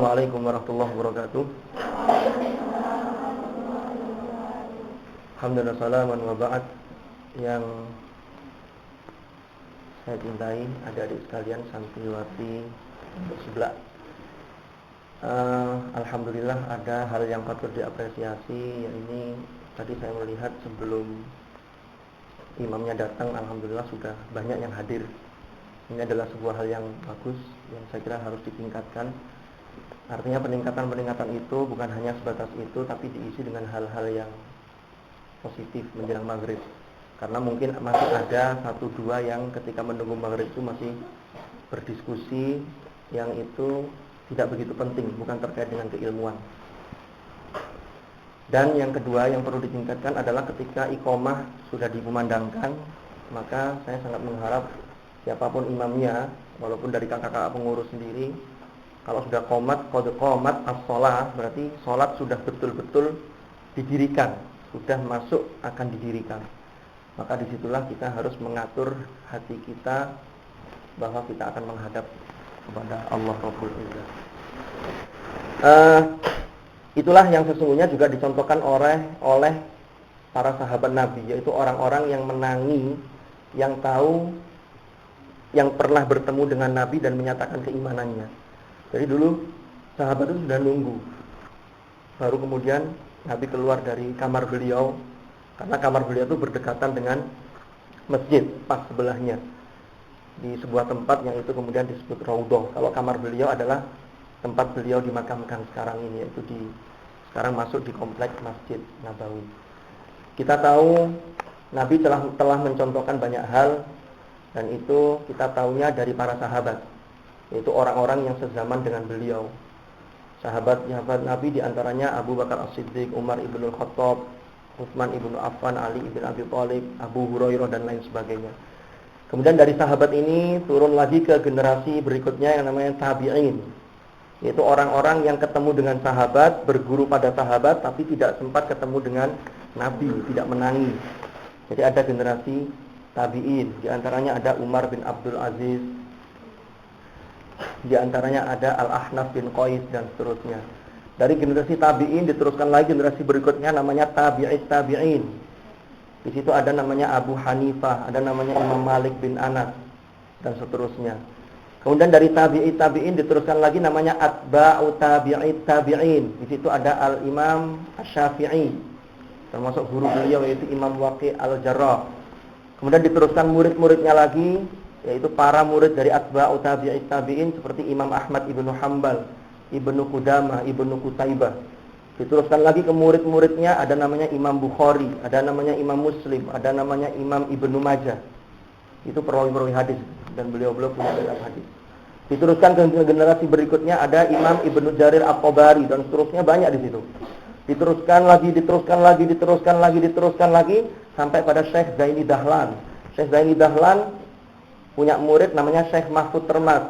Assalamualaikum warahmatullahi wabarakatuh. Alhamdulillah salaman wa ba'd. Yang saya cintai adik-adik sekalian, santriwati sebelah. Alhamdulillah ada hal yang patut diapresiasi. Ini tadi saya melihat sebelum imamnya datang, alhamdulillah sudah banyak yang hadir. Ini adalah sebuah hal yang bagus yang saya kira harus ditingkatkan. Artinya peningkatan itu bukan hanya sebatas itu, tapi diisi dengan hal-hal yang positif menjelang maghrib. Karena mungkin masih ada 1-2 yang ketika menunggu maghrib itu masih berdiskusi yang itu tidak begitu penting, bukan terkait dengan keilmuan. Dan yang kedua yang perlu ditingkatkan adalah ketika iqomah sudah dikumandangkan, maka saya sangat mengharap siapapun imamnya, walaupun dari kakak-kakak pengurus sendiri, kalau sudah qomat as-shalah, berarti sholat sudah betul-betul didirikan, sudah masuk akan didirikan. Maka disitulah kita harus mengatur hati kita bahwa kita akan menghadap kepada Allah Rabbul Izzah. Itulah yang sesungguhnya juga dicontohkan oleh para sahabat Nabi, yaitu orang-orang yang menangi, yang tahu, yang pernah bertemu dengan Nabi dan menyatakan keimanannya. Jadi dulu sahabat itu sudah nunggu. Baru kemudian Nabi keluar dari kamar beliau, karena kamar beliau itu berdekatan dengan masjid, pas sebelahnya, di sebuah tempat yang itu kemudian disebut Raudhah. Kalau kamar beliau adalah tempat beliau dimakamkan sekarang ini, yaitu sekarang masuk di kompleks Masjid Nabawi. Kita tahu Nabi telah mencontohkan banyak hal, dan itu kita tahunya dari para sahabat, yaitu orang-orang yang sezaman dengan beliau. Sahabat Nabi diantaranya Abu Bakar As-Siddiq, Umar ibn Khattab, Utsman ibn Affan, Ali ibn Abi Thalib, Abu Hurairah dan lain sebagainya. Kemudian dari sahabat ini turun lagi ke generasi berikutnya yang namanya tabi'in, yaitu orang-orang yang ketemu dengan sahabat, berguru pada sahabat, tapi tidak sempat ketemu dengan Nabi, tidak menangi. Jadi ada generasi tabi'in, di antaranya ada Umar bin Abdul Aziz, di antaranya ada Al-Ahnaf bin Qais dan seterusnya. Dari generasi tabi'in diteruskan lagi generasi berikutnya namanya tabi'it tabi'in. Di situ ada namanya Abu Hanifah, ada namanya Imam Malik bin Anas dan seterusnya. Kemudian dari tabi'it tabi'in diteruskan lagi namanya atba'u tabi'it tabi'in. Di situ ada Al-Imam Asy-Syafi'i, termasuk guru beliau yaitu Imam Waqi' Al-Jarrah. Kemudian diteruskan murid-muridnya lagi, yaitu para murid dari atba'u tabi'it tabi'in seperti Imam Ahmad ibnu Hanbal, Ibnu Qudamah, Ibnu Qutaibah. Diteruskan lagi ke murid-muridnya, ada namanya Imam Bukhari, ada namanya Imam Muslim, ada namanya Imam Ibnu Majah. Itu perawi-perawi hadis dan beliau-beliau punya banyak hadis. Diteruskan ke generasi berikutnya ada Imam Ibnu Jarir At-Tabari dan seterusnya, banyak di situ. Diteruskan lagi sampai pada Syekh Zaini Dahlan. Syekh Zaini Dahlan punya murid namanya Syekh Mahfud Termas.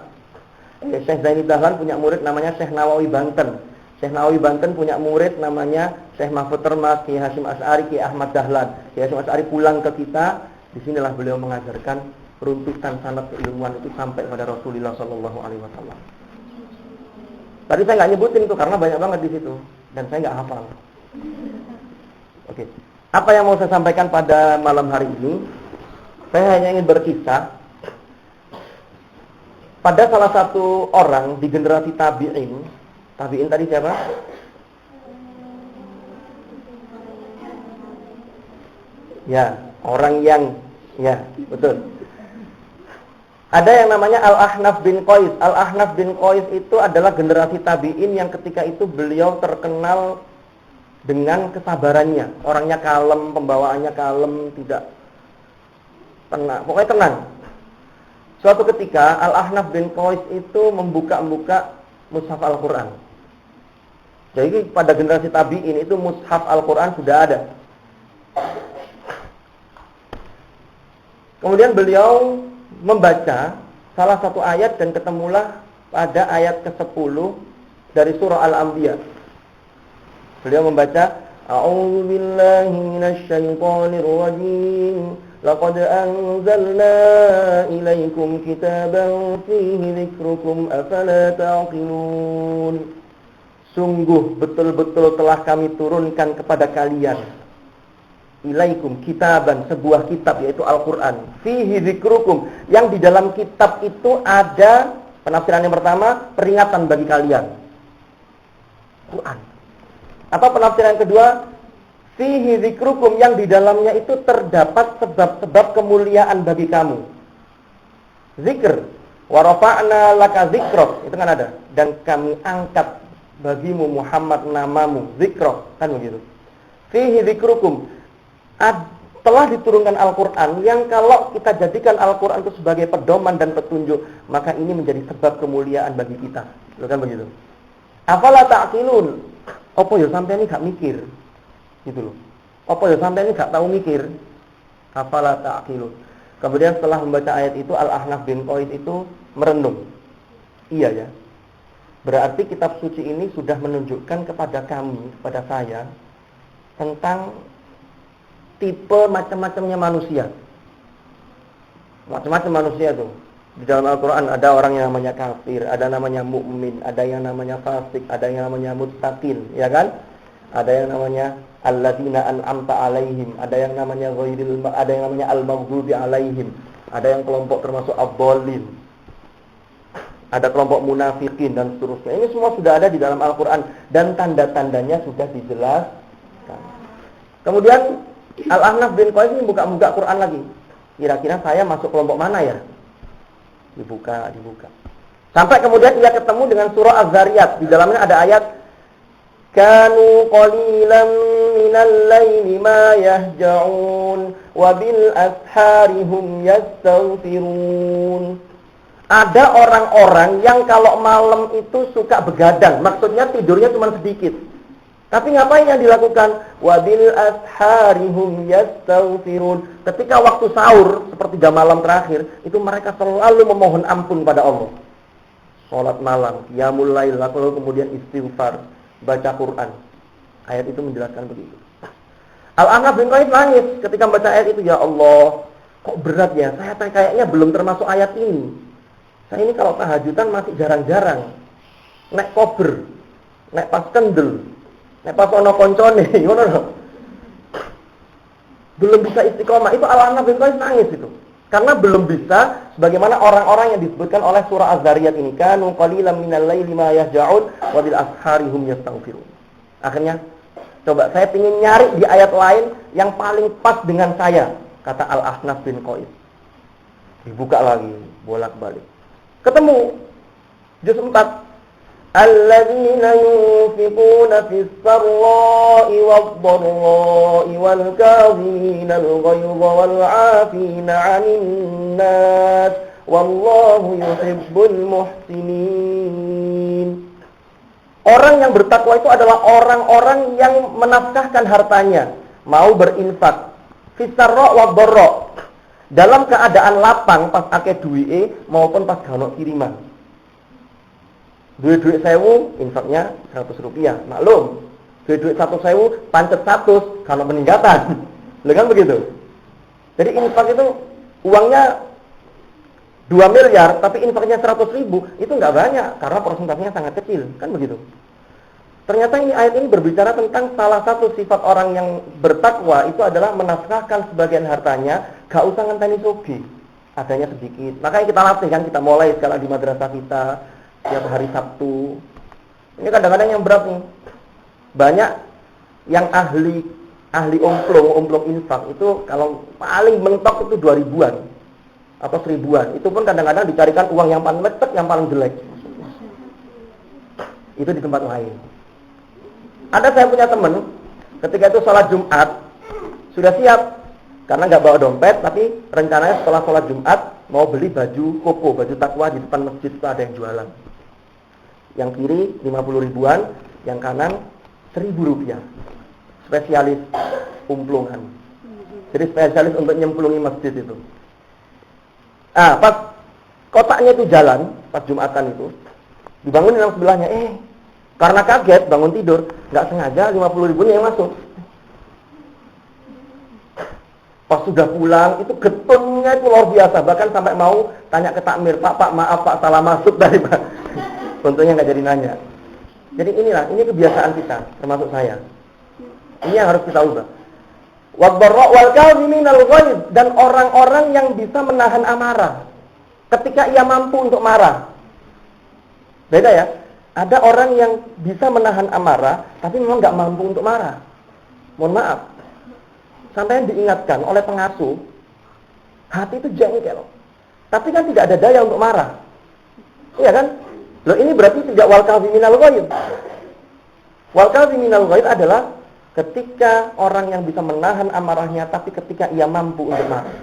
Syekh Zaini Dahlan punya murid namanya Syekh Nawawi Banten. Syekh Nawawi Banten punya murid namanya Syekh Mahfud Termas, Kiai Hasyim Asy'ari, Kiai Ahmad Dahlan. Kiai Hasyim Asy'ari pulang ke kita, disinilah beliau mengajarkan runtutan sanad keilmuan itu sampai pada Rasulullah sallallahu alaihi wasallam. Tadi saya nggak nyebutin itu karena banyak banget di situ dan saya nggak hafal. Oke. Apa yang mau saya sampaikan pada malam hari ini? Saya hanya ingin berkisah pada salah satu orang di generasi tabi'in. Tabi'in tadi siapa? Ya, orang yang, ya, betul. Ada yang namanya Al-Ahnaf bin Qais. Al-Ahnaf bin Qais itu adalah generasi tabi'in yang ketika itu beliau terkenal dengan kesabarannya. Orangnya kalem, pembawaannya kalem, tidak tenang, pokoknya tenang. Suatu ketika Al-Ahnaf bin Qais itu membuka mushaf Al-Quran. Jadi pada generasi tabi'in itu mushaf Al-Quran sudah ada. Kemudian beliau membaca salah satu ayat dan ketemulah pada ayat ke-10 dari surah Al-Anbiya. Beliau membaca A'udzu billahi minasy syaithanir rajim. Laqad anzalna ilaikum kitaban fihi dzikrukum afala ta'qilun. Sungguh betul-betul telah kami turunkan kepada kalian ilaikum kitaban, sebuah kitab yaitu Al-Quran, fihi dzikrukum, yang di dalam kitab itu ada penafsiran yang pertama, peringatan bagi kalian, Quran. Atau penafsiran yang kedua, fihi dzikrukum, yang di dalamnya itu terdapat sebab-sebab kemuliaan bagi kamu. Zikr, wa rafa'na laka dzikrok, itu kan ada, dan kami angkat bagimu Muhammad namamu, dzikrok, kan begitu. Fihi dzikrukum, telah diturunkan Al-Quran yang kalau kita jadikan Al-Quran itu sebagai pedoman dan petunjuk, maka ini menjadi sebab kemuliaan bagi kita. Loh kan begitu. Afala ta'qilun? Apa ya sampai ini gak mikir? Gitu loh. Apa ya sampai ini gak tahu mikir? Afala ta'qilun? Kemudian setelah membaca ayat itu, Al-Ahnaf bin Qais itu merenung. Iya ya. Berarti kitab suci ini sudah menunjukkan kepada kami, kepada saya, tentang tipe macam-macamnya manusia. Macam-macam manusia tuh. Di dalam Al-Quran ada orang yang namanya kafir, ada namanya mukmin, ada yang namanya fasik, ada yang namanya muttaqin, ya kan? Ada yang namanya alladzina an'amta alaihim, ada yang namanya ghairil, ada yang namanya al-maghdubi alaihim, ada yang kelompok termasuk ad-dallin. Ada kelompok munafikin dan seterusnya. Ini semua sudah ada di dalam Al-Quran dan tanda-tandanya sudah dijelaskan. Kemudian Al-Ahnaf bin Qais ini buka-buka Quran lagi. Kira-kira saya masuk kelompok mana ya? Dibuka. Sampai kemudian ia ketemu dengan surah Az-Zariyat. Di dalamnya ada ayat kanu qalilan minal laili ma yahja'un wa bil ashari hum yastaghfirun. Ada orang-orang yang kalau malam itu suka begadang. Maksudnya tidurnya cuma sedikit. Tapi ngapain yang dilakukan? Wabil asharihum yastaghfirun. Ketika waktu sahur seperti jam malam terakhir, itu mereka selalu memohon ampun pada Allah. Salat malam, qiyamul lail, lalu kemudian istighfar, baca Quran. Ayat itu menjelaskan begitu. Al-Ahnaf bin Qais nangis ketika membaca ayat itu. Ya Allah, kok berat ya? Saya kayaknya belum termasuk ayat ini. Saya ini kalau tahajudan masih jarang-jarang. Nek kober, nek pas kendel, pas ono koncone, ngono. Belum bisa istiqomah. Itu Al-Ahnaf bin Qais nangis itu. Karena belum bisa sebagaimana orang-orang yang disebutkan oleh surah Az-Zariyat ini, kanu qalilan minal laili ma yahja'un wa bil ashari hum yastaghfirun. Akhirnya coba saya ingin nyari di ayat lain yang paling pas dengan saya, kata Al-Ahnaf bin Qais. Dibuka lagi, bolak-balik. Ketemu juz 4. Alladzina yunfiquna fis sarra'i wad-dharra'i wal kaazimina al-ghayza wal 'afina 'anil nas wallahu yuhibbul muhsinin. Orang yang bertakwa itu adalah orang-orang yang menafkahkan hartanya, mau berinfak fis sarra' wad-dharra', dalam keadaan lapang pas akeh duwike maupun pas gak kiriman. Duit-duit 1000, infaknya 100 rupiah. Maklum, duit-duit 100.000, pancet 100, kalau peningkatan. Kan begitu. Jadi infak itu, uangnya 2 miliar, tapi infaknya 100.000, itu nggak banyak, karena persentasenya sangat kecil. Kan begitu. Ternyata ini ayat ini berbicara tentang salah satu sifat orang yang bertakwa, itu adalah menafkahkan sebagian hartanya, gak usah ngenteni sugih, adanya sedikit. Makanya kita latih kan, kita mulai sekarang di madrasah kita, tiap hari Sabtu. Ini kadang-kadang yang berat nih. Banyak yang ahli omplong infak itu kalau paling mentok itu 2000-an atau 1000-an. Itu pun kadang-kadang dicarikan uang yang paling lecek, yang paling jelek. Itu di tempat lain. Ada saya punya teman, ketika itu sholat Jumat sudah siap karena nggak bawa dompet, tapi rencananya setelah sholat Jumat mau beli baju koko, baju takwa, di depan masjid itu ada yang jualan. Yang kiri 50 ribuan, yang kanan 1000 rupiah. Spesialis umplungan. Jadi spesialis untuk nyemplungi masjid itu. Pas kotaknya itu jalan, pas Jumatan itu, dibangunin yang sebelahnya. Karena kaget bangun tidur, nggak sengaja 50 ribunya yang masuk. Pas sudah pulang, itu getunnya itu luar biasa. Bahkan sampai mau tanya ke takmir, Pak, maaf Pak, salah masuk dari Pak. Untungnya nggak jadi nanya. Jadi ini kebiasaan kita, termasuk saya. Ini yang harus kita ubah. Wadh-dharra wal kadhiminal ghaidh, dan orang-orang yang bisa menahan amarah ketika ia mampu untuk marah. Beda ya. Ada orang yang bisa menahan amarah tapi memang nggak mampu untuk marah. Mohon maaf. Sampai diingatkan oleh pengasuh, hati itu jengkel. Tapi kan tidak ada daya untuk marah. Iya kan? Loh, ini berarti tidak wal kadhiminal ghaidh. Wal kadhiminal ghaidh adalah ketika orang yang bisa menahan amarahnya tapi ketika ia mampu untuk marah.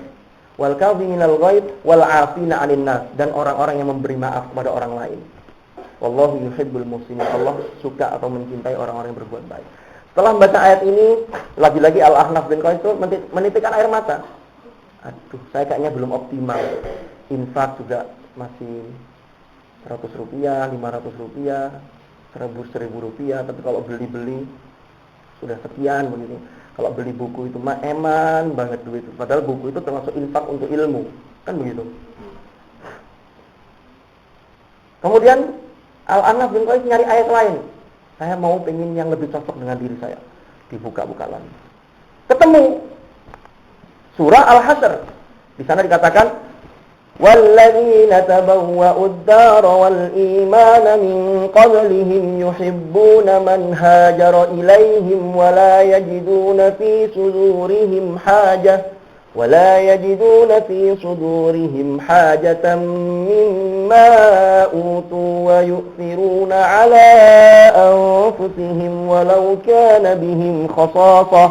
Wal kadhiminal ghaidh wal 'afina 'anil nas, dan orang-orang yang memberi maaf kepada orang lain. Wallahu yuhibbul muhsinin. Allah suka atau mencintai orang-orang yang berbuat baik. Setelah membaca ayat ini, lagi-lagi Al-Ahnaf bin Qais itu menitikkan air mata. Aduh, saya kayaknya belum optimal. Infak juga masih 100 rupiah, 500 rupiah, 1000 rupiah. Tapi kalau beli-beli sudah sekian begitu. Kalau beli buku itu mah eman banget duit. Padahal buku itu termasuk infak untuk ilmu, kan begitu. Kemudian Al-Ahnaf bin Qais nyari ayat lain. Saya mau pengen yang lebih cocok dengan diri saya. Dibuka-buka lagi. Ketemu surah Al-Hasyr. Di sana dikatakan walladzina tabawwa'ud dara wal imana min qablihim yuhibbuna man hajara ilaihim wa la yajiduna fi sudurihim hajatan mimma utu wa yu'thiruna ala anfusihim walau kana bihim khasasah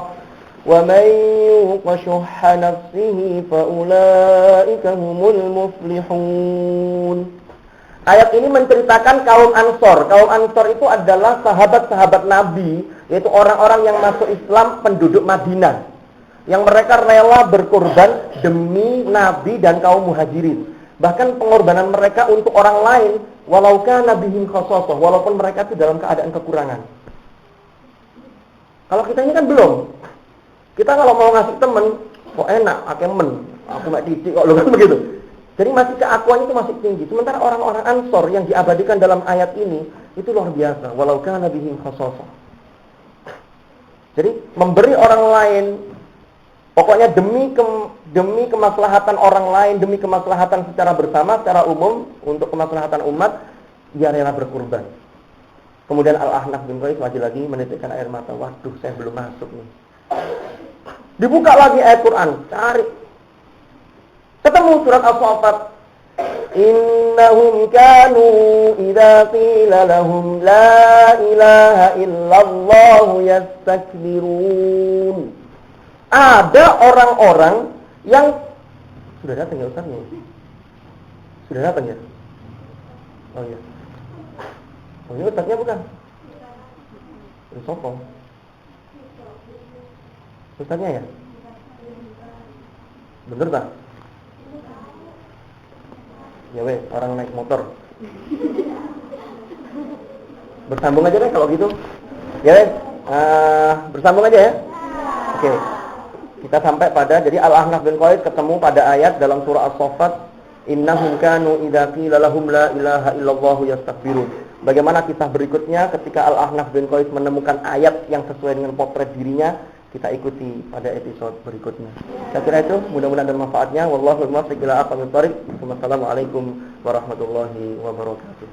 wa man yuqa shuhha nafsihi fa ulaika humul muflihun. Ayat ini menceritakan kaum Ansor. Kaum Ansor itu adalah sahabat-sahabat Nabi, yaitu orang-orang yang masuk Islam penduduk Madinah, yang mereka rela berkorban demi Nabi dan kaum Muhajirin. Bahkan pengorbanan mereka untuk orang lain, walau kana bihim khasasah, walaupun mereka itu dalam keadaan kekurangan. Kalau kita ini kan belum. Kita kalau mau ngasih temen, kok enak, akemen, aku gak titik kok, kan begitu. Jadi masih keakuannya itu masih tinggi. Sementara orang-orang Ansor yang diabadikan dalam ayat ini, itu luar biasa. Walau kana bihim khasasah. Jadi memberi orang lain, pokoknya demi kemaslahatan orang lain, demi kemaslahatan secara bersama, secara umum, untuk kemaslahatan umat, dia rela berkorban. Kemudian Al-Ahnaf bin Qais lagi menitikkan air mata. Waduh, saya belum masuk nih. Dibuka lagi ayat Quran, cari. Ketemu surat As-Saffat. Innahum kanu idza qila lahum la ilaha illallah yastakbirun. Ada orang-orang yang sudah datang ya Ustaz? Sudah datang ya? Oh iya. Oh ini Ustaznya bukan? Ini sokong. Ustaznya ya? Bener tak? Ya weh, orang naik motor. Bersambung aja deh kalau gitu. Ya weh, bersambung aja ya. Oke. Kita sampai pada, jadi Al-Ahnaf bin Qais ketemu pada ayat dalam surah As-Saffat, innahum kanu idza qila lahum la ilaha illallah yastakbirun. Bagaimana kisah berikutnya ketika Al-Ahnaf bin Qais menemukan ayat yang sesuai dengan potret dirinya, kita ikuti pada episode berikutnya. Saya kira itu, mudah-mudahan ada manfaatnya. Wallahu a'lam bishawab. Assalamualaikum warahmatullahi wabarakatuh.